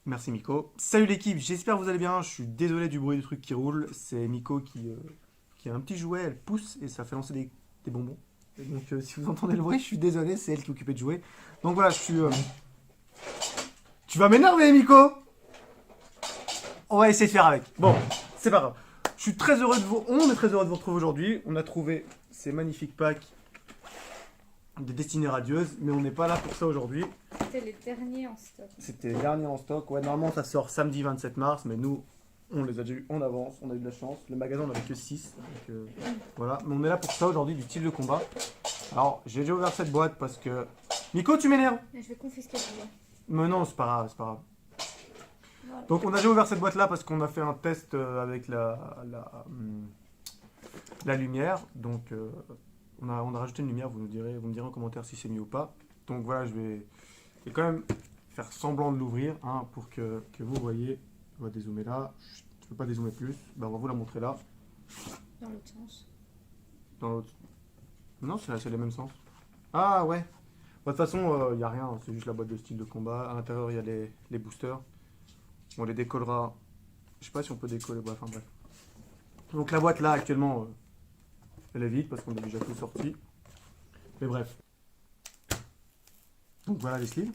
Merci Miko. Salut l'équipe, j'espère que vous allez bien. Je suis désolé du bruit du truc qui roule. C'est Miko qui a un petit jouet, elle pousse et ça fait lancer des bonbons. Et donc si vous entendez le bruit, je suis désolé, c'est elle qui est occupée de jouer. Donc voilà, je suis... Tu vas m'énerver Miko. On va essayer de faire avec. Bon, c'est pas grave. Je suis très heureux de vous... On est très heureux de vous retrouver aujourd'hui. On a trouvé ces magnifiques packs de Destinées Radieuses, mais on n'est pas là pour ça aujourd'hui. C'était les derniers en stock. C'était les derniers en stock. Ouais, normalement ça sort samedi 27 mars, mais nous, on les a déjà eu en avance. On a eu de la chance. Le magasin, on n'avait que 6. Donc voilà. Mais on est là pour ça aujourd'hui, du style de combat. Alors, j'ai déjà ouvert cette boîte parce que. Miko, tu m'énerves. Mais je vais confisquer le jouet. Mais non, c'est pas grave, c'est pas grave. Voilà. Donc, on a déjà ouvert cette boîte là parce qu'on a fait un test avec la lumière. Donc, on a rajouté une lumière. Vous me direz en commentaire si c'est mieux ou pas. Donc, voilà, je vais quand même faire semblant de l'ouvrir pour que vous voyez. On va dézoomer là. Chut, je ne peux pas dézoomer plus. Ben, on va vous la montrer là. Dans l'autre sens. Dans l'autre. Non, c'est les mêmes sens. Ah ouais. Bon, de toute façon, il n'y a rien. C'est juste la boîte de style de combat. À l'intérieur, il y a les boosters. On les décollera. Je sais pas si on peut décoller. Enfin bref. Donc la boîte là, actuellement, elle est vide parce qu'on a déjà tout sorti. Mais bref. Donc voilà les sleeves.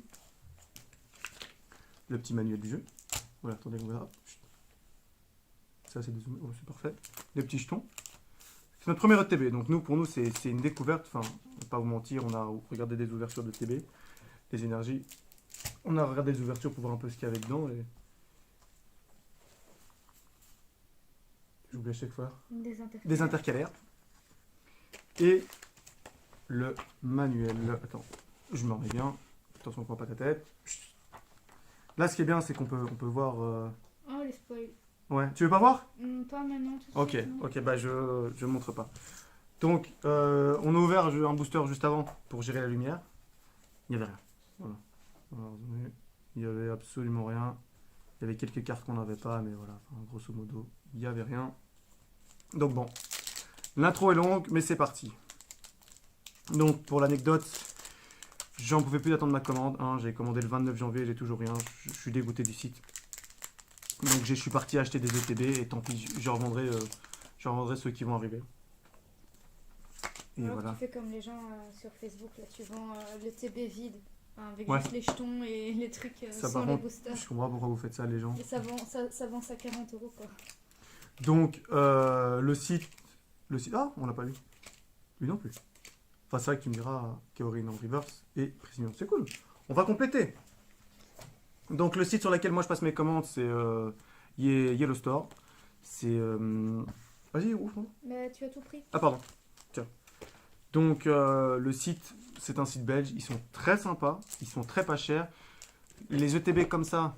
Le petit manuel du jeu. Voilà, attendez, on verra. Ça, c'est dézoomé. Oh, c'est parfait. Les petits jetons. C'est notre premier ETB. Donc, pour nous, c'est une découverte. Enfin, on va pas vous mentir, on a regardé des ouvertures de TB, des énergies. On a regardé des ouvertures pour voir un peu ce qu'il y avait dedans. Et... j'oublie à chaque fois. Des intercalaires. Et le manuel. Attends, je me remets bien. Attention, on prend pas ta tête. Là, ce qui est bien, c'est qu'on peut voir. Oh, les spoils. Ouais, tu veux pas voir? Pas maintenant, tout de Ok, suite, non. ok, bah je montre pas. Donc, on a ouvert un booster juste avant pour gérer la lumière. Il n'y avait rien. Voilà. Alors, il n'y avait absolument rien. Il y avait quelques cartes qu'on n'avait pas, mais voilà, enfin, grosso modo, il n'y avait rien. Donc bon, l'intro est longue, mais c'est parti. Donc, pour l'anecdote, j'en pouvais plus d'attendre ma commande. J'ai commandé le 29 janvier, j'ai toujours rien. Je suis dégoûté du site. Donc, je suis parti acheter des ETB et tant pis, je revendrai ceux qui vont arriver. Et Alors voilà. tu fais comme les gens sur Facebook, là tu vends le TB vide, avec Ouais. juste les jetons et les trucs Ça, sans par les contre, boosters. je comprends pas pourquoi vous faites ça, les gens. Et ça vend ça 40 € quoi. Donc, le site... Ah, on l'a pas lu. Lui non plus. Enfin, c'est vrai que tu me diras Kaori en reverse et Precision. C'est cool. On va compléter. Donc, le site sur lequel moi je passe mes commandes, c'est Yellow Store. C'est... Vas-y, ouf. Mais tu as tout pris. Ah, pardon. Tiens. Donc, le site, c'est un site belge. Ils sont très sympas. Ils sont très pas chers. Les ETB comme ça,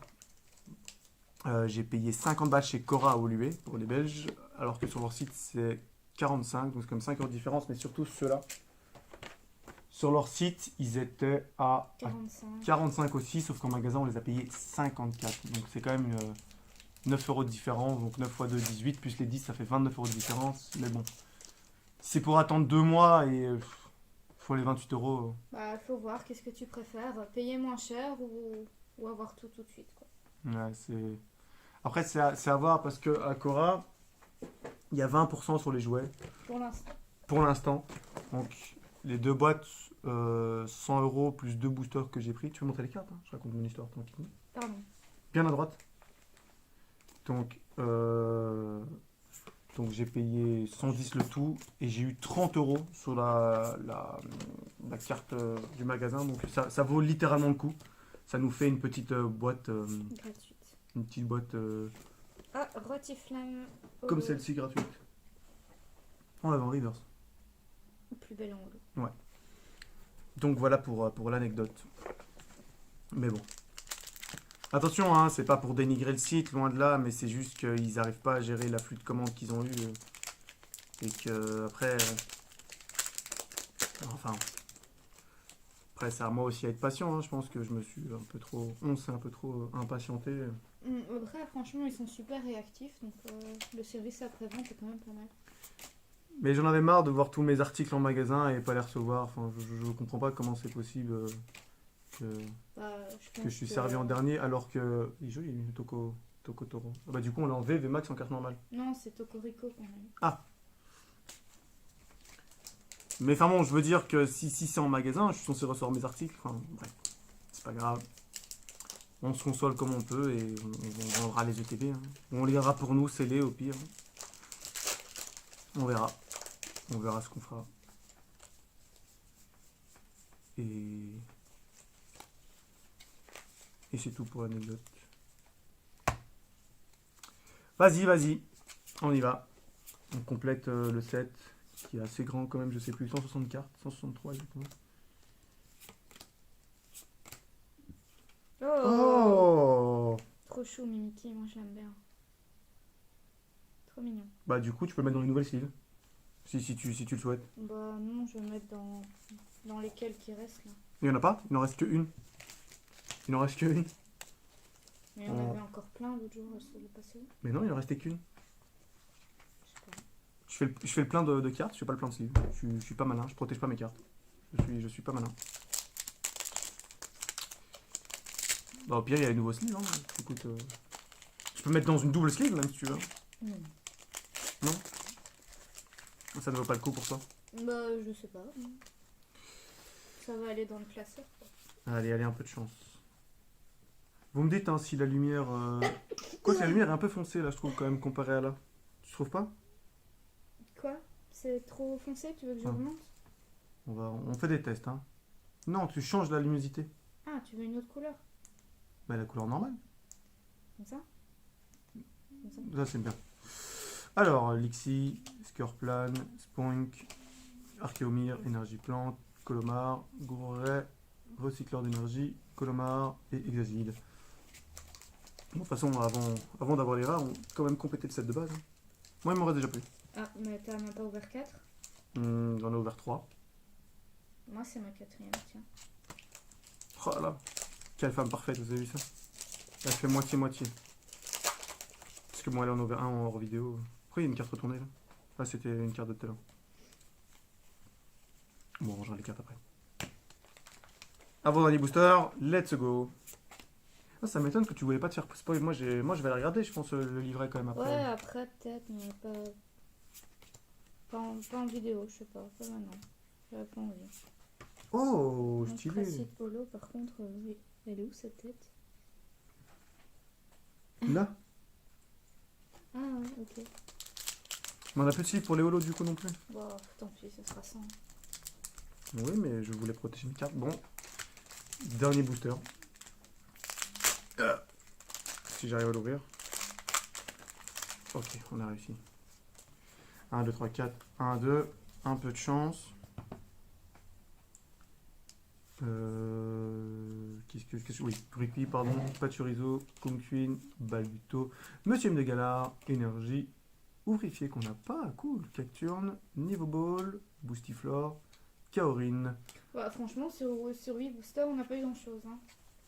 j'ai payé 50 balles chez Cora au Olué pour les Belges, alors que sur leur site c'est 45, donc c'est comme 5 € de différence, mais surtout ceux-là. Sur leur site, ils étaient à 45. 45 aussi, sauf qu'en magasin on les a payés 54. Donc c'est quand même 9 € de différence, donc 9 x 2, 18, plus les 10, ça fait 29 € de différence. Mais bon, c'est pour attendre 2 mois et faut les 28 €. Bah faut voir, qu'est-ce que tu préfères, payer moins cher ou avoir tout de suite quoi. Ouais, c'est... Après, c'est à voir parce qu'à Cora, il y a 20% sur les jouets. Pour l'instant. Pour l'instant. Donc, les deux boîtes, 100 € plus 2 boosters que j'ai pris. Tu veux montrer les cartes? Je raconte mon histoire tranquillement. Pardon. Bien à droite. Donc j'ai payé 110 le tout et j'ai eu 30 € sur la carte du magasin. Donc, ça vaut littéralement le coup. Ça nous fait une petite boîte. Gratuite. Une petite boîte Ah, Rotiflame. comme celle-ci gratuite. On l'avait en reverse. Plus belle en haut. Donc voilà pour l'anecdote. Mais bon. Attention, c'est pas pour dénigrer le site, loin de là, mais c'est juste qu'ils n'arrivent pas à gérer l'afflux de commandes qu'ils ont eu. Et que après. Enfin. Après, c'est à moi aussi à être patient. Je pense que je me suis un peu trop. On s'est un peu trop impatienté. Après, franchement, ils sont super réactifs, donc le service après-vente est quand même pas mal. Mais j'en avais marre de voir tous mes articles en magasin et pas les recevoir. Enfin, je comprends pas comment c'est possible Bah, que je suis servi en dernier alors que. Il est joli, le Toko Toro. Ah bah, du coup, on l'a en VMAX en carte normale. Non, c'est Tokorico qu'on a eu. Ah! Mais enfin bon, je veux dire que si c'est en magasin, je suis censé recevoir mes articles. Enfin, bref, c'est pas grave. On se console comme on peut et on vendra les ETB. Hein. On les gardera pour nous, scellés au pire. On verra. On verra ce qu'on fera. Et c'est tout pour l'anecdote. Vas-y. On y va. On complète le set qui est assez grand quand même, je sais plus, 160 cartes, 163 exactement. Oh, Oh! trop chou, Mimiki, moi je l'aime bien. Trop mignon. Bah du coup, tu peux le mettre dans les nouvelles sleeves. Si tu le souhaites. Bah non, je vais le mettre dans lesquels qui restent là. Il n'y en a pas? Il en reste qu'une. Il en reste qu'une. Mais on avait encore plein l'autre jour, ça l'est passé où? Mais non, il en restait qu'une. Je sais pas. Je fais le plein de cartes, je fais pas le plein de sleeves. Je suis pas malin, je protège pas mes cartes. Je suis pas malin. Bah au pire, il y a les nouveaux sleeves. Hein. Écoute, je peux mettre dans une double sleeve même si tu veux. Non. Non? Ça ne vaut pas le coup pour ça. Bah je sais pas. Ça va aller dans le classeur quoi. Allez, un peu de chance. Vous me dites hein, si la lumière... Quoi que la lumière est un peu foncée là, je trouve quand même, comparé à là. Tu trouves pas? Quoi? C'est trop foncé, tu veux que je Ah. remonte? On fait des tests. Hein. Non, tu changes la luminosité. Ah, tu veux une autre couleur? Bah la couleur normale. Comme ça? Comme ça? Ça c'est bien. Alors, Lixie, Skurplan, Spoink, Archéomir, Énergie Plante, Colomar, Gouret, Recycleur d'énergie, Colomar et Exagide. Bon, de toute façon, avant d'avoir les rares, on va quand même compléter le set de base. Hein. Moi, il m'en reste déjà plus. Ah, mais t'as même pas ouvert 4? J'en ai ouvert 3. Moi, c'est ma 4ème, tiens. Oh là là, quelle femme parfaite, vous avez vu ça? Elle fait moitié-moitié. Parce que bon, elle en a ouvert un en hors vidéo. Pourquoi il y a une carte retournée là? Ah, c'était une carte de tout à l'heure. Bon, on rangera les cartes après. Avant-dernier booster, let's go. Ah, ça m'étonne que tu voulais pas te faire spoil. Moi, je vais la regarder, je pense, le livret quand même après. Ouais, après, peut-être, mais pas en vidéo, je sais pas maintenant. J'avais pas envie. Oh, Donc, stylé. Tracite Polo, par contre, oui. Elle est où cette tête? Là, Ah, ouais, ok. mais on a plus de sleeve pour les holos du coup non plus. Bon, tant pis, ça sera ça. Oui, mais je voulais protéger mes cartes. Bon, dernier booster. Si j'arrive à l'ouvrir. Ok, on a réussi. 1, 2, 3, 4. 1, 2. Un peu de chance. Oui, Ricky, pardon. Pachorizo, Conquin, Balbuto, Monsieur M de Galar, Énergie, Ouvrifié qu'on n'a pas, cool. Cacturne, Niveau Ball, Boostiflore, Kaorin. Ouais, franchement, sur 8 boosters, on n'a pas eu grand-chose. Hein.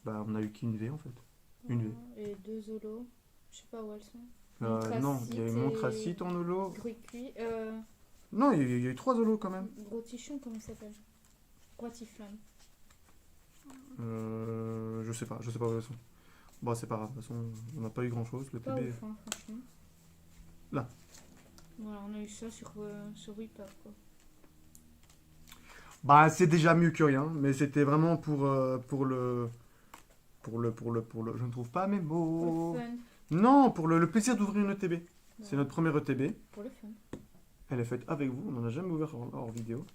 Bah, on a eu qu'une V en fait. Une V. Et 2 Zolos. Je sais pas où elles sont. Non, il y a eu Montracite en holo. Gruicui. Non, il y a eu 3 holos quand même. Gros Tichon, comment il s'appelle? Grotiflamme. Je sais pas où elles sont. Bon, c'est pas grave, de toute façon, on n'a pas eu grand chose. Le Pas TB. ouf, hein, franchement. Là. Voilà, on a eu ça sur 8 packs, quoi. Bah, c'est déjà mieux que rien, mais c'était vraiment pour le. Je ne trouve pas mes mots. Pour le fun. Non, pour le plaisir d'ouvrir une ETB. C'est Ouais, notre première ETB. pour le fun. Elle est faite avec vous, on n'en a jamais ouvert hors vidéo.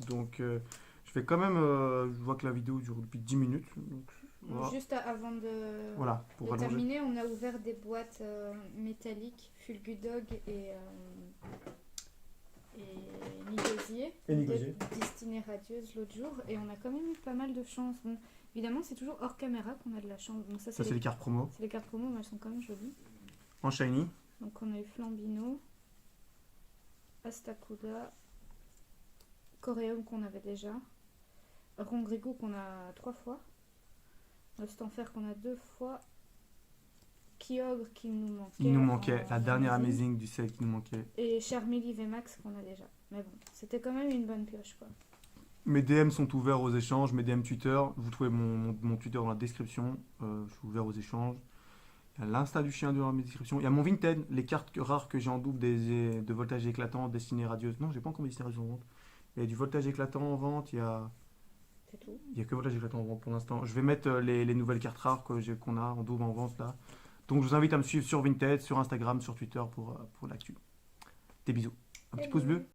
Donc, je vais quand même. Je vois que la vidéo dure depuis 10 minutes. Donc, voilà. Juste avant de, Voilà, pour de allonger. terminer, on a ouvert des boîtes métalliques, Fulgudog et Nigosier, Et Nigosier. Destinée radieuse l'autre jour, et on a quand même eu pas mal de chance. Bon, évidemment, c'est toujours hors caméra qu'on a de la chance. Donc ça, Ça, c'est les cartes promo. c'est les cartes promo, mais elles sont quand même jolies. En shiny. Donc on a eu Flambino, Astacuda, Coréum qu'on avait déjà, Rongrigo qu'on a 3 fois, Stanfer qu'on a 2 fois, Kyogre qui nous manquait. Il nous manquait en la dernière Amazing, Amazing du set qui nous manquait. et Charmeleon VMAX qu'on a déjà. Mais bon, c'était quand même une bonne pioche quoi. Mes DM sont ouverts aux échanges, mes DM Twitter. Vous trouvez mon Twitter dans la description. Je suis ouvert aux échanges. Il y a l'Insta du chien dans la description. Il y a mon Vinted, les cartes rares que j'ai en double de voltage éclatant, destinées radieuses. Non, j'ai pas encore mis destinées radieuses en vente. Il y a du voltage éclatant en vente. C'est tout. Il y a que voltage éclatant en vente pour l'instant. Je vais mettre les nouvelles cartes rares qu'on a en double en vente là. Donc je vous invite à me suivre sur Vinted, sur Instagram, sur Twitter pour l'actu. Des bisous. Un petit pouce bleu.